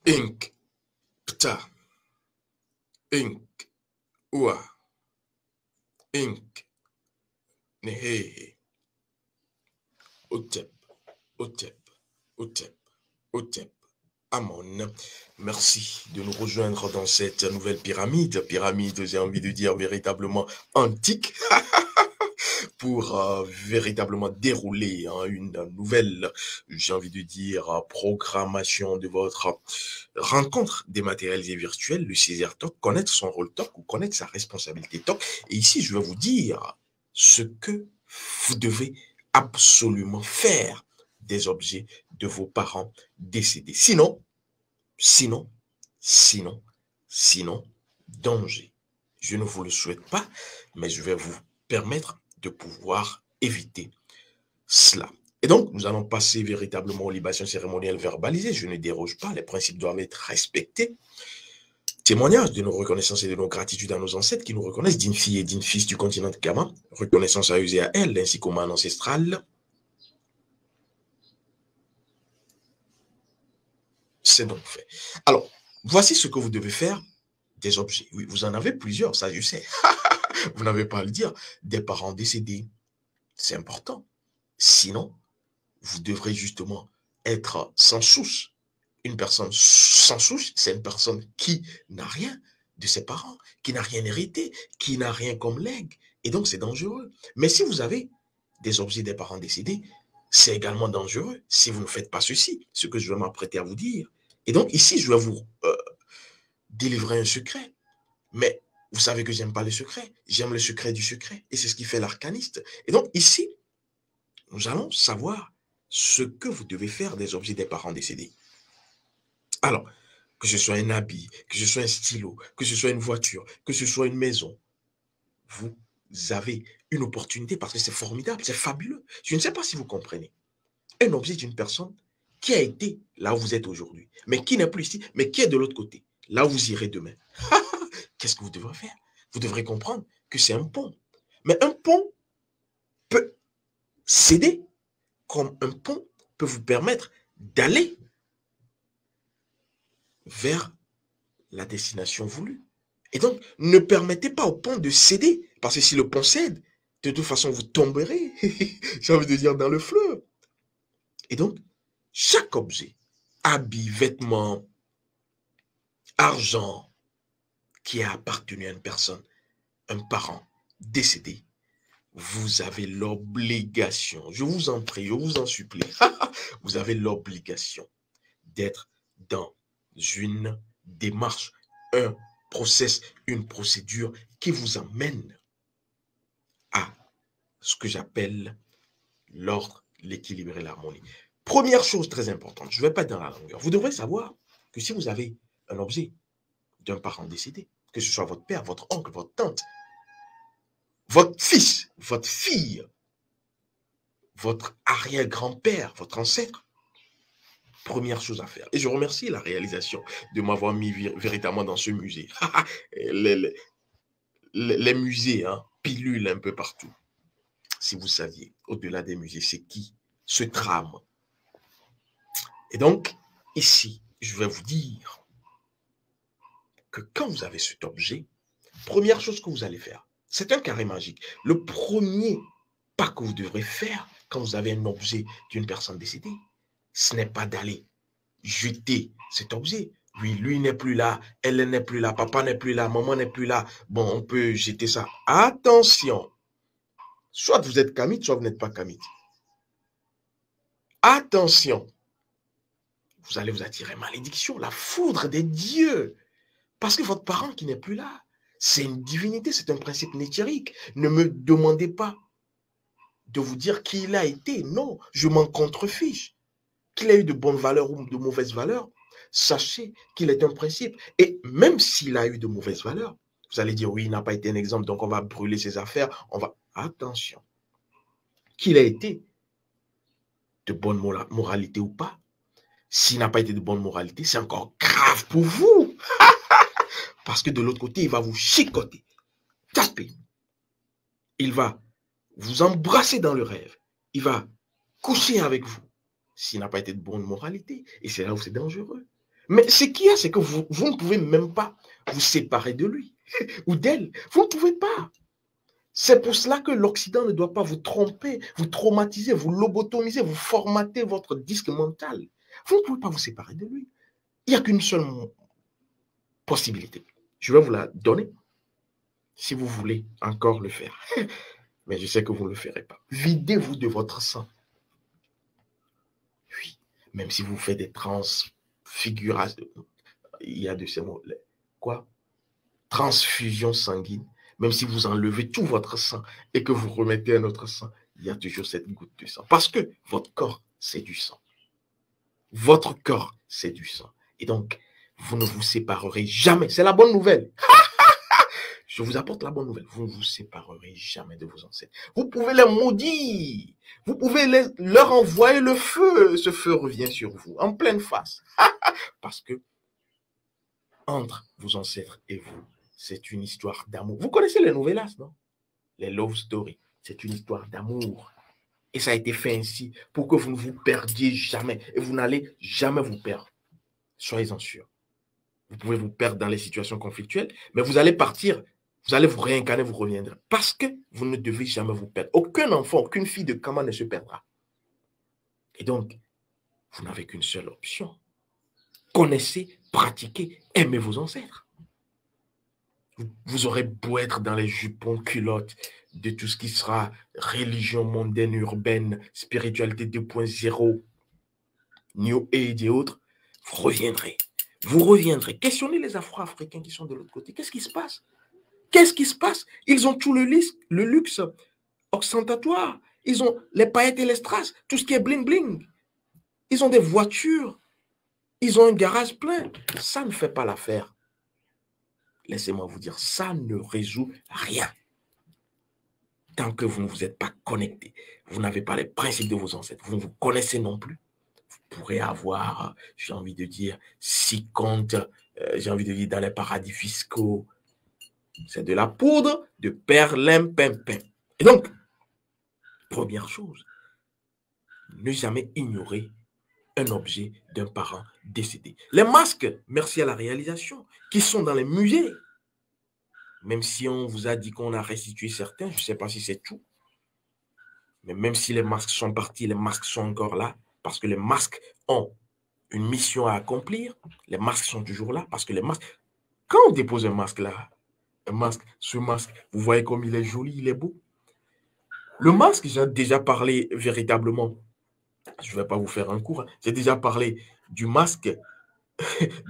Ink, pta, ink, ua, ink, nehehe, otep, otep, otep, otep. Amon, merci de nous rejoindre dans cette nouvelle pyramide. Pyramide, j'ai envie de dire, véritablement antique. Pour véritablement dérouler une nouvelle, j'ai envie de dire, programmation de votre rencontre dématérialisée virtuelle, le Césaire Talk, connaître son rôle Talk ou connaître sa responsabilité Talk. Et ici, je vais vous dire ce que vous devez absolument faire des objets de vos parents décédés. Sinon, danger. Je ne vous le souhaite pas, mais je vais vous permettre de pouvoir éviter cela. Et donc, nous allons passer véritablement aux libations cérémonielles verbalisées. Je ne déroge pas, les principes doivent être respectés. Témoignage de nos reconnaissances et de nos gratitudes à nos ancêtres qui nous reconnaissent d'une fille et d'une fils du continent de Kama. Reconnaissance à eux et à elles, ainsi qu'au man ancestral. C'est donc fait. Alors, voici ce que vous devez faire des objets. Oui, vous en avez plusieurs, ça je sais. Vous n'avez pas à le dire. Des parents décédés, c'est important. Sinon, vous devrez justement être sans souche. Une personne sans souche, c'est une personne qui n'a rien de ses parents, qui n'a rien hérité, qui n'a rien comme legs. Et donc, c'est dangereux. Mais si vous avez des objets des parents décédés, c'est également dangereux si vous ne faites pas ceci, ce que je vais m'apprêter à vous dire. Et donc, ici, je vais vous délivrer un secret. Mais vous savez que j'aime pas les secrets. J'aime le secret du secret. Et c'est ce qui fait l'arcaniste. Et donc, ici, nous allons savoir ce que vous devez faire des objets des parents décédés. Alors, que ce soit un habit, que ce soit un stylo, que ce soit une voiture, que ce soit une maison, vous avez une opportunité parce que c'est formidable, c'est fabuleux. Je ne sais pas si vous comprenez. Un objet d'une personne qui a été là où vous êtes aujourd'hui, mais qui n'est plus ici, mais qui est de l'autre côté, là où vous irez demain. Qu'est-ce que vous devrez faire? Vous devrez comprendre que c'est un pont. Mais un pont peut céder comme un pont peut vous permettre d'aller vers la destination voulue. Et donc, ne permettez pas au pont de céder, parce que si le pont cède, de toute façon, vous tomberez, j'ai envie de dire, dans le fleuve. Et donc, chaque objet, habit, vêtements, argent, qui a appartenu à une personne, un parent décédé, vous avez l'obligation, je vous en prie, je vous en supplie, vous avez l'obligation d'être dans une démarche, un process, une procédure qui vous amène à ce que j'appelle l'ordre, l'équilibre et l'harmonie. Première chose très importante, je ne vais pas être dans la longueur, vous devrez savoir que si vous avez un objet d'un parent décédé, que ce soit votre père, votre oncle, votre tante, votre fils, votre fille, votre arrière-grand-père, votre ancêtre, première chose à faire. Et je remercie la réalisation de m'avoir mis véritablement dans ce musée. les musées, hein, pilules un peu partout. Si vous saviez, au-delà des musées, c'est qui se trame. Et donc, ici, je vais vous dire que quand vous avez cet objet, première chose que vous allez faire, c'est un carré magique. Le premier pas que vous devrez faire quand vous avez un objet d'une personne décédée, ce n'est pas d'aller jeter cet objet. Oui, lui n'est plus là, elle n'est plus là, papa n'est plus là, maman n'est plus là. Bon, on peut jeter ça. Attention. Soit vous êtes kamite, soit vous n'êtes pas kamite. Attention. Vous allez vous attirer malédiction, la foudre des dieux. Parce que votre parent qui n'est plus là, c'est une divinité, c'est un principe nétérique. Ne me demandez pas de vous dire qui il a été. Non, je m'en contrefiche. Qu'il ait eu de bonnes valeurs ou de mauvaises valeurs, sachez qu'il est un principe. Et même s'il a eu de mauvaises valeurs, vous allez dire, oui, il n'a pas été un exemple, donc on va brûler ses affaires. On va... Attention. Qu'il a été de bonne moralité ou pas, s'il n'a pas été de bonne moralité, c'est encore grave pour vous. Parce que de l'autre côté, il va vous chicoter, taper. Il va vous embrasser dans le rêve. Il va coucher avec vous s'il n'a pas été de bonne moralité. Et c'est là où c'est dangereux. Mais ce qu'il y a, c'est que vous ne pouvez même pas vous séparer de lui ou d'elle. Vous ne pouvez pas. C'est pour cela que l'Occident ne doit pas vous tromper, vous traumatiser, vous lobotomiser, vous formater votre disque mental. Vous ne pouvez pas vous séparer de lui. Il n'y a qu'une seule possibilité. Je vais vous la donner si vous voulez encore le faire. Mais je sais que vous ne le ferez pas. Videz-vous de votre sang. Oui. Même si vous faites des transfigurations, il y a de ces mots. Quoi? Transfusion sanguine. Même si vous enlevez tout votre sang et que vous remettez un autre sang, il y a toujours cette goutte de sang. Parce que votre corps, c'est du sang. Votre corps, c'est du sang. Et donc, vous ne vous séparerez jamais. C'est la bonne nouvelle. Je vous apporte la bonne nouvelle. Vous ne vous séparerez jamais de vos ancêtres. Vous pouvez les maudire. Vous pouvez leur envoyer le feu. Ce feu revient sur vous en pleine face. Parce que entre vos ancêtres et vous, c'est une histoire d'amour. Vous connaissez les novellas, non? Les love stories. C'est une histoire d'amour. Et ça a été fait ainsi pour que vous ne vous perdiez jamais. Et vous n'allez jamais vous perdre. Soyez-en sûrs. Vous pouvez vous perdre dans les situations conflictuelles, mais vous allez partir, vous allez vous réincarner, vous reviendrez. Parce que vous ne devez jamais vous perdre. Aucun enfant, aucune fille de Kama ne se perdra. Et donc, vous n'avez qu'une seule option. Connaissez, pratiquez, aimez vos ancêtres. Vous aurez beau être dans les jupons culottes de tout ce qui sera religion mondaine, urbaine, spiritualité 2.0, New Age et autres, vous reviendrez. Vous reviendrez. Questionnez les Afro-Africains qui sont de l'autre côté. Qu'est-ce qui se passe? Qu'est-ce qui se passe? Ils ont tout le luxe ostentatoire. Ils ont les paillettes et les strass, tout ce qui est bling-bling. Ils ont des voitures. Ils ont un garage plein. Ça ne fait pas l'affaire. Laissez-moi vous dire, ça ne résout rien. Tant que vous ne vous êtes pas connecté, vous n'avez pas les principes de vos ancêtres, vous ne vous connaissez non plus, vous pourrez avoir, j'ai envie de dire, 6 comptes, j'ai envie de dire, dans les paradis fiscaux. C'est de la poudre de perlimpinpin. Et donc, première chose, ne jamais ignorer un objet d'un parent décédé. Les masques, merci à la réalisation, qui sont dans les musées, même si on vous a dit qu'on a restitué certains, je ne sais pas si c'est tout, mais même si les masques sont partis, les masques sont encore là, parce que les masques ont une mission à accomplir, les masques sont toujours là, parce que les masques, quand on dépose un masque là, ce masque, vous voyez comme il est joli, il est beau. Le masque, j'ai déjà parlé véritablement, je ne vais pas vous faire un cours, j'ai déjà parlé du masque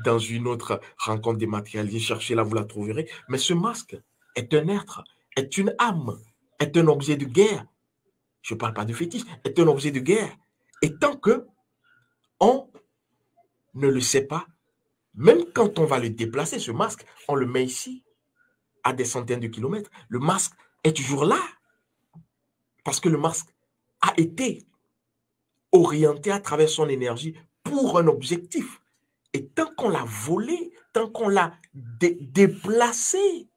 dans une autre rencontre dématérialisée, cherchez là, vous la trouverez. Mais ce masque est un être, est une âme, est un objet de guerre. Je ne parle pas de fétiche, est un objet de guerre. Et tant que on ne le sait pas, même quand on va le déplacer, ce masque, on le met ici, à des centaines de kilomètres, le masque est toujours là. Parce que le masque a été orienté à travers son énergie pour un objectif. Et tant qu'on l'a volé, tant qu'on l'a déplacé,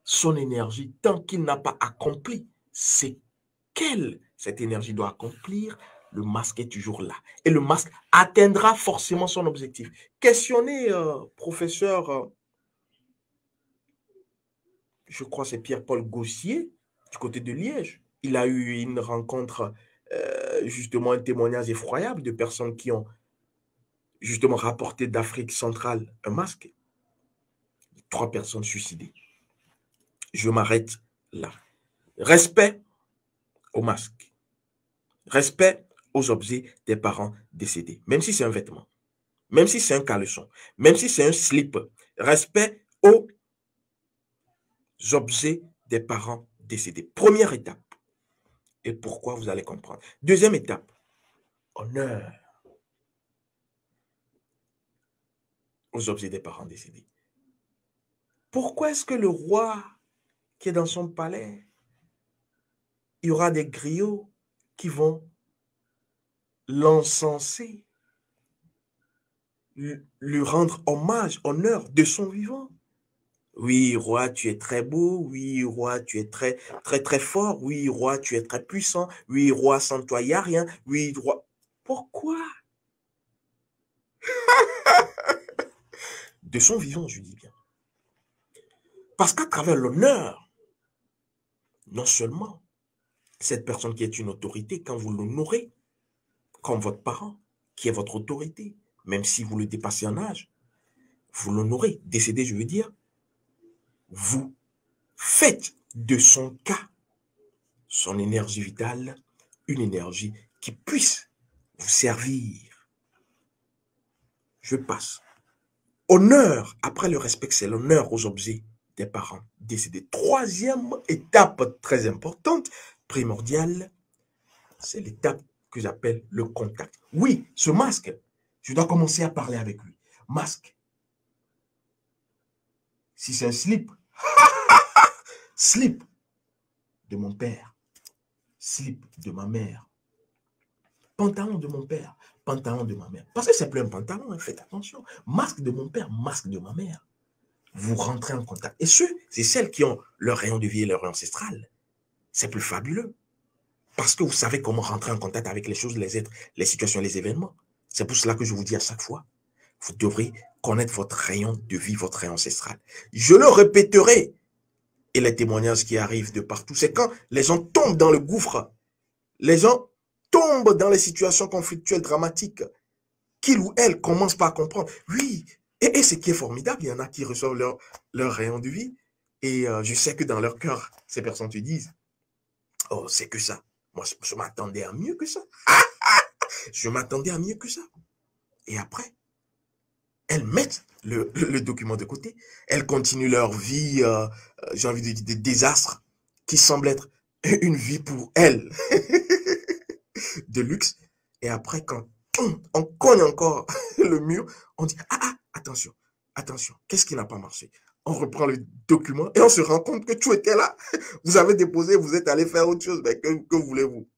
son énergie, tant qu'il n'a pas accompli ce qu'elle, cette énergie doit accomplir, le masque est toujours là. Et le masque atteindra forcément son objectif. Questionnez, professeur, je crois que c'est Pierre-Paul Gossier, du côté de Liège. Il a eu une rencontre, justement un témoignage effroyable de personnes qui ont justement rapporté d'Afrique centrale un masque. 3 personnes suicidées. Je m'arrête là. Respect au masque. Respect aux objets des parents décédés. Même si c'est un vêtement. Même si c'est un caleçon. Même si c'est un slip. Respect aux objets des parents décédés. Première étape. Et pourquoi vous allez comprendre. Deuxième étape. Honneur aux objets des parents décédés. Pourquoi est-ce que le roi qui est dans son palais, il y aura des griots qui vont l'encenser, lui rendre hommage, honneur de son vivant? Oui, roi, tu es très beau. Oui, roi, tu es très, très, très fort. Oui, roi, tu es très puissant. Oui, roi, sans toi, il n'y a rien. Oui, roi. Pourquoi? de son vivant, je dis bien. Parce qu'à travers l'honneur, non seulement cette personne qui est une autorité, quand vous l'honorez, comme votre parent, qui est votre autorité, même si vous le dépassez en âge, vous l'honorez. Décédé, je veux dire, vous faites de son cas, son énergie vitale, une énergie qui puisse vous servir. Je passe. Honneur, après le respect, c'est l'honneur aux objets des parents décédés. Troisième étape très importante, primordiale, c'est l'étape que j'appelle le contact. Oui, ce masque, je dois commencer à parler avec lui. Masque. Si c'est un slip, slip de mon père, slip de ma mère, pantalon de mon père, pantalon de ma mère. Parce que c'est plus un pantalon, hein, faites attention. Masque de mon père, masque de ma mère. Vous rentrez en contact. Et ceux, c'est celles qui ont leur rayon de vie et leur rayon ancestral. C'est plus fabuleux. Parce que vous savez comment rentrer en contact avec les choses, les êtres, les situations, les événements. C'est pour cela que je vous dis à chaque fois, vous devrez connaître votre rayon de vie, votre rayon ancestral. Je le répéterai. Et les témoignages qui arrivent de partout, c'est quand les gens tombent dans le gouffre. Les gens tombent dans les situations conflictuelles dramatiques. Qu'il ou elle commence par comprendre. Oui, et ce qui est formidable, il y en a qui reçoivent leur rayon de vie. Et je sais que dans leur cœur, ces personnes te disent, oh, c'est que ça. Moi, je m'attendais à mieux que ça. Je m'attendais à mieux que ça. Et après, elles mettent le document de côté. Elles continuent leur vie, j'ai envie de dire, des désastres qui semblent être une vie pour elles de luxe. Et après, quand on cogne encore le mur, on dit, attention, attention, qu'est-ce qui n'a pas marché? On reprend le document et on se rend compte que tout était là. Vous avez déposé, vous êtes allé faire autre chose, mais que voulez-vous?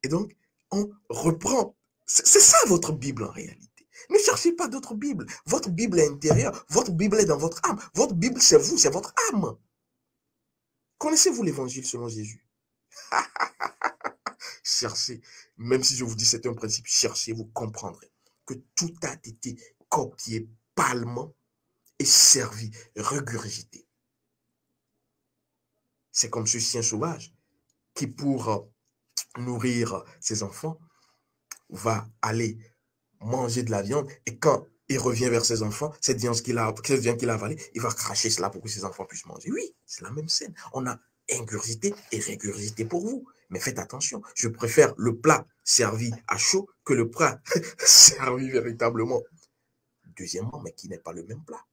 Et donc, on reprend. C'est ça votre Bible en réalité. Ne cherchez pas d'autre Bible. Votre Bible est intérieure. Votre Bible est dans votre âme. Votre Bible, c'est vous, c'est votre âme. Connaissez-vous l'évangile selon Jésus? Cherchez. Même si je vous dis c'est un principe, cherchez, vous comprendrez que tout a été copié pâlement et servi, regurgité. C'est comme ce chien sauvage qui, pour nourrir ses enfants, va aller manger de la viande et quand il revient vers ses enfants, cette viande qu'il a avalée, il va cracher cela pour que ses enfants puissent manger. Oui, c'est la même scène. On a ingurgité et régurgité pour vous. Mais faites attention, je préfère le plat servi à chaud que le plat servi véritablement. Deuxièmement, mais qui n'est pas le même plat.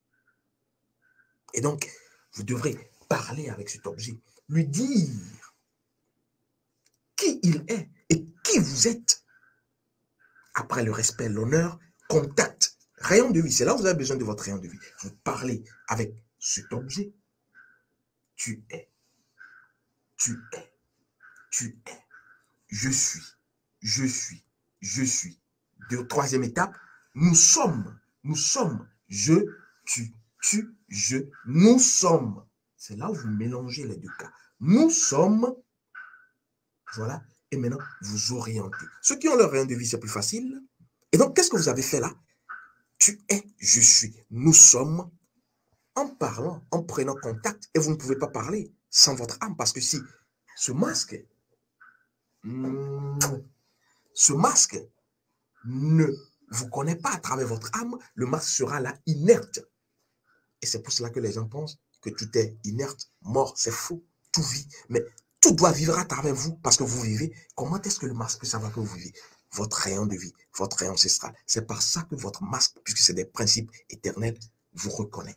Et donc, vous devrez parler avec cet objet, lui dire qui il est et qui vous êtes. Après le respect, l'honneur, contact, rayon de vie. C'est là où vous avez besoin de votre rayon de vie. Vous parlez avec cet objet. Tu es. Tu es. Tu es. Je suis. Je suis. Je suis. Troisième étape, nous sommes. Nous sommes. Je, tu, je. Nous sommes. C'est là où vous mélangez les deux cas. Nous sommes. Voilà. Et maintenant, vous orientez. Ceux qui ont leur rayon de vie, c'est plus facile. Et donc, qu'est-ce que vous avez fait là? Tu es, je suis, nous sommes, en parlant, en prenant contact, et vous ne pouvez pas parler sans votre âme, parce que si ce masque ne vous connaît pas à travers votre âme, le masque sera là inerte. Et c'est pour cela que les gens pensent que tout est inerte, mort, c'est faux, tout vit, mais tout doit vivre à travers vous, parce que vous vivez. Comment est-ce que le masque, ça va que vous vivez? Votre rayon de vie, votre rayon ancestral. C'est par ça que votre masque, puisque c'est des principes éternels, vous reconnaît.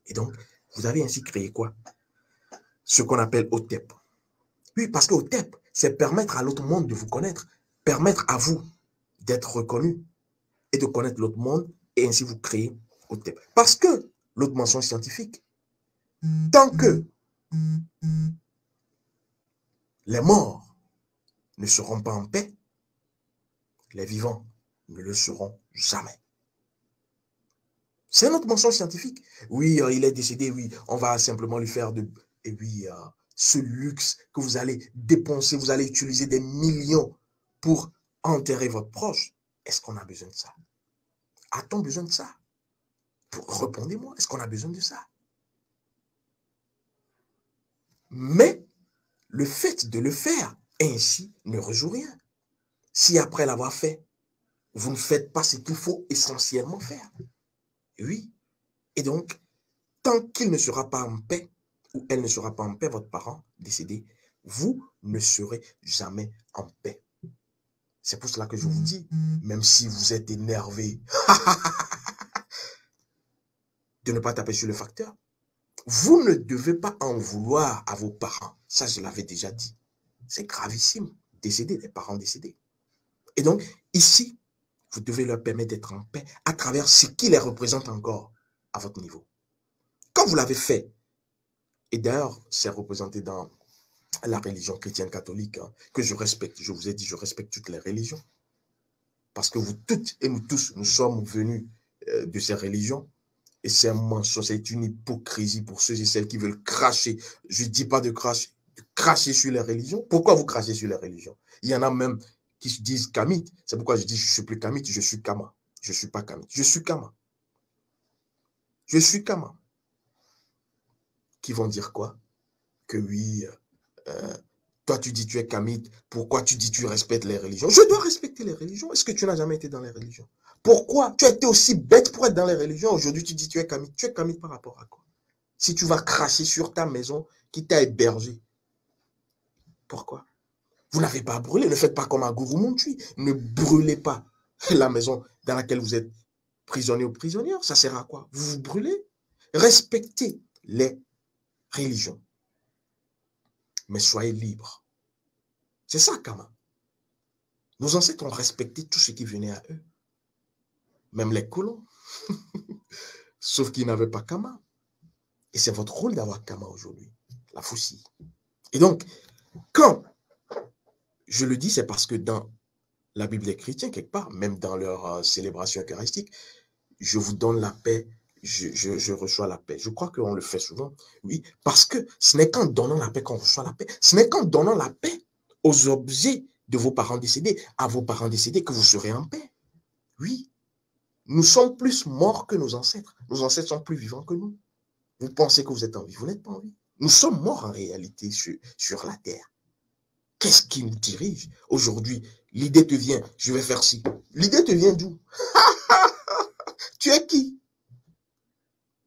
Et donc, vous avez ainsi créé quoi? Ce qu'on appelle OTEP. Oui, parce que OTEP, c'est permettre à l'autre monde de vous connaître, permettre à vous d'être reconnu et de connaître l'autre monde, et ainsi vous créez OTEP. Parce que l'autre mention scientifique, tant que les morts ne seront pas en paix, les vivants ne le seront jamais. C'est notre mention scientifique. Oui, il est décédé, oui, on va simplement lui faire de... Et oui, ce luxe que vous allez dépenser, vous allez utiliser des millions pour enterrer votre proche. Est-ce qu'on a besoin de ça? A-t-on besoin de ça? Répondez-moi, est-ce qu'on a besoin de ça? Mais le fait de le faire ainsi ne résout rien. Si après l'avoir fait, vous ne faites pas ce qu'il faut essentiellement faire. Oui. Et donc, tant qu'il ne sera pas en paix, ou elle ne sera pas en paix, votre parent décédé, vous ne serez jamais en paix. C'est pour cela que je vous dis, même si vous êtes énervé, de ne pas taper sur le facteur, vous ne devez pas en vouloir à vos parents. Ça, je l'avais déjà dit. C'est gravissime. Décédés, les parents décédés. Et donc, ici, vous devez leur permettre d'être en paix à travers ce qui les représente encore à votre niveau. Quand vous l'avez fait, et d'ailleurs, c'est représenté dans la religion chrétienne catholique, hein, que je respecte. Je vous ai dit, je respecte toutes les religions. Parce que vous toutes et nous tous, nous sommes venus de ces religions. Et c'est un mensonge, c'est une hypocrisie pour ceux et celles qui veulent cracher. Je ne dis pas de cracher sur les religions. Pourquoi vous crachez sur les religions? Il y en a même qui se disent kamites. C'est pourquoi je dis je ne suis plus kamite, je suis kama. Je ne suis pas kamite, je suis kama. Je suis kama. Qui vont dire quoi? Que oui, toi tu dis tu es kamite, pourquoi tu dis tu respectes les religions? Je dois respecter les religions. Est-ce que tu n'as jamais été dans les religions? Pourquoi tu as été aussi bête pour être dans les religions? Aujourd'hui tu dis tu es kamite. Tu es kamite par rapport à quoi? Si tu vas cracher sur ta maison qui t'a hébergé, pourquoi? Vous n'avez pas brûlé. Ne faites pas comme un gourou Montui. Ne brûlez pas la maison dans laquelle vous êtes prisonnier ou prisonnière. Ça sert à quoi? Vous vous brûlez. Respectez les religions. Mais soyez libres. C'est ça, Kama. Nos ancêtres ont respecté tout ce qui venait à eux. Même les colons. Sauf qu'ils n'avaient pas Kama. Et c'est votre rôle d'avoir Kama aujourd'hui. La faucille. Et donc, quand je le dis, c'est parce que dans la Bible des chrétiens, quelque part, même dans leur célébration eucharistique, je vous donne la paix, je reçois la paix. Je crois qu'on le fait souvent, oui, parce que ce n'est qu'en donnant la paix qu'on reçoit la paix. Ce n'est qu'en donnant la paix aux objets de vos parents décédés, à vos parents décédés, que vous serez en paix. Oui, nous sommes plus morts que nos ancêtres. Nos ancêtres sont plus vivants que nous. Vous pensez que vous êtes en vie, vous n'êtes pas en vie. Nous sommes morts en réalité sur la terre. Qu'est-ce qui nous dirige? Aujourd'hui, l'idée te vient, je vais faire ci. L'idée te vient d'où? Tu es qui?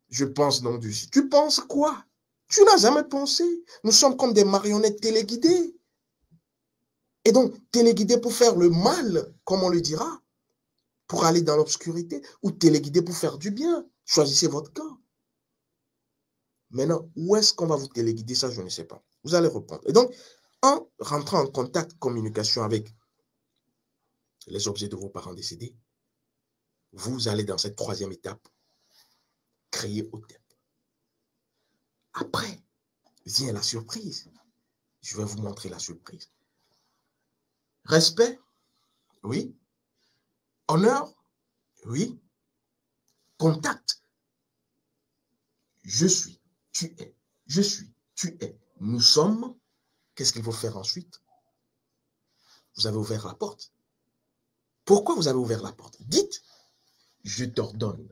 Je pense non dessus. Tu penses quoi? Tu n'as jamais pensé. Nous sommes comme des marionnettes téléguidées. Et donc, téléguidées pour faire le mal, comme on le dira, pour aller dans l'obscurité, ou téléguidées pour faire du bien. Choisissez votre camp. Maintenant, où est-ce qu'on va vous téléguider? Ça, je ne sais pas. Vous allez répondre. Et donc, en rentrant en contact, communication avec les objets de vos parents décédés, vous allez dans cette troisième étape, créer Hotep. Après, vient la surprise. Je vais vous montrer la surprise. Respect, oui. Honneur, oui. Contact. Je suis, tu es. Je suis, tu es. Nous sommes. Qu'est-ce qu'il faut faire ensuite? Vous avez ouvert la porte. Pourquoi vous avez ouvert la porte? Dites, je t'ordonne.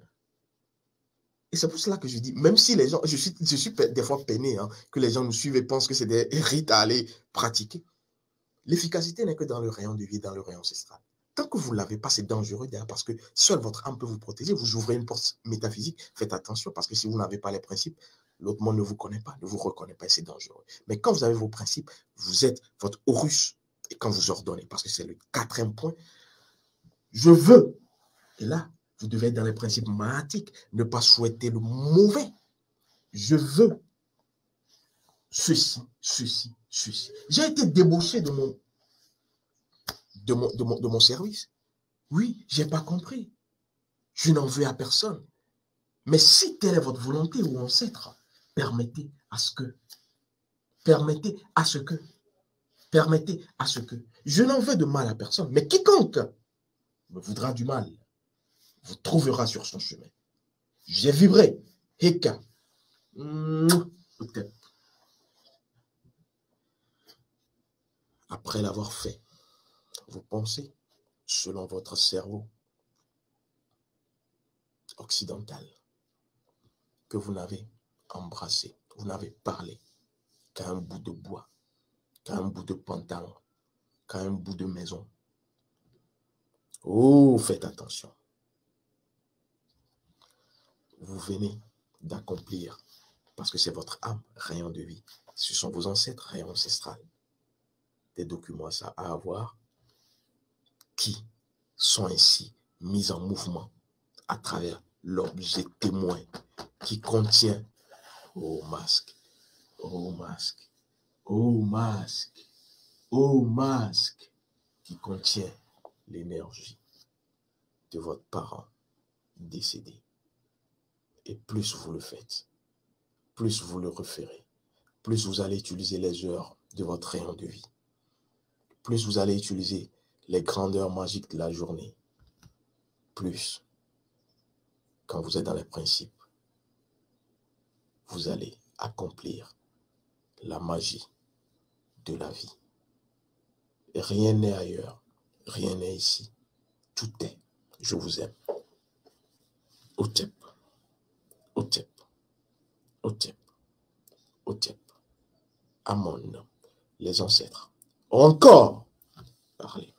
Et c'est pour cela que je dis, même si les gens, je suis des fois peiné, hein, que les gens nous suivent et pensent que c'est des rites à aller pratiquer. L'efficacité n'est que dans le rayon de vie, dans le rayon ancestral. Tant que vous ne l'avez pas, c'est dangereux d'ailleurs parce que seule votre âme peut vous protéger. Vous ouvrez une porte métaphysique, faites attention parce que si vous n'avez pas les principes, l'autre monde ne vous connaît pas, ne vous reconnaît pas et c'est dangereux. Mais quand vous avez vos principes, vous êtes votre Horus. Et quand vous ordonnez, parce que c'est le quatrième point, je veux. Et là, vous devez être dans les principes mathematiques, ne pas souhaiter le mauvais. Je veux ceci, ceci, ceci. J'ai été débauché de mon service. Oui, je n'ai pas compris. Je n'en veux à personne. Mais si telle est votre volonté ou ancêtre, permettez à ce que, permettez à ce que, permettez à ce que. Je n'en veux de mal à personne, mais quiconque me voudra du mal, vous trouvera sur son chemin. J'ai vibré. Heka. Peut-être. Après l'avoir fait, vous pensez, selon votre cerveau occidental, que vous n'avez embrassé, vous n'avez parlé qu'à un bout de bois, qu'à un bout de pantalon, qu'à un bout de maison. Oh, faites attention. Vous venez d'accomplir, parce que c'est votre âme, rayon de vie. Ce sont vos ancêtres, rayon ancestral. Des documents à avoir qui sont ainsi mis en mouvement à travers l'objet témoin qui contient, oh masque, oh masque, oh masque, oh masque, qui contient l'énergie de votre parent décédé. Et plus vous le faites, plus vous le referez, plus vous allez utiliser les heures de votre rayon de vie, plus vous allez utiliser les grandeurs magiques de la journée, plus, quand vous êtes dans les principes, vous allez accomplir la magie de la vie. Et rien n'est ailleurs, rien n'est ici, tout est. Je vous aime. Otep, Otep, Otep, Otep. Amon, les ancêtres. Encore parlez.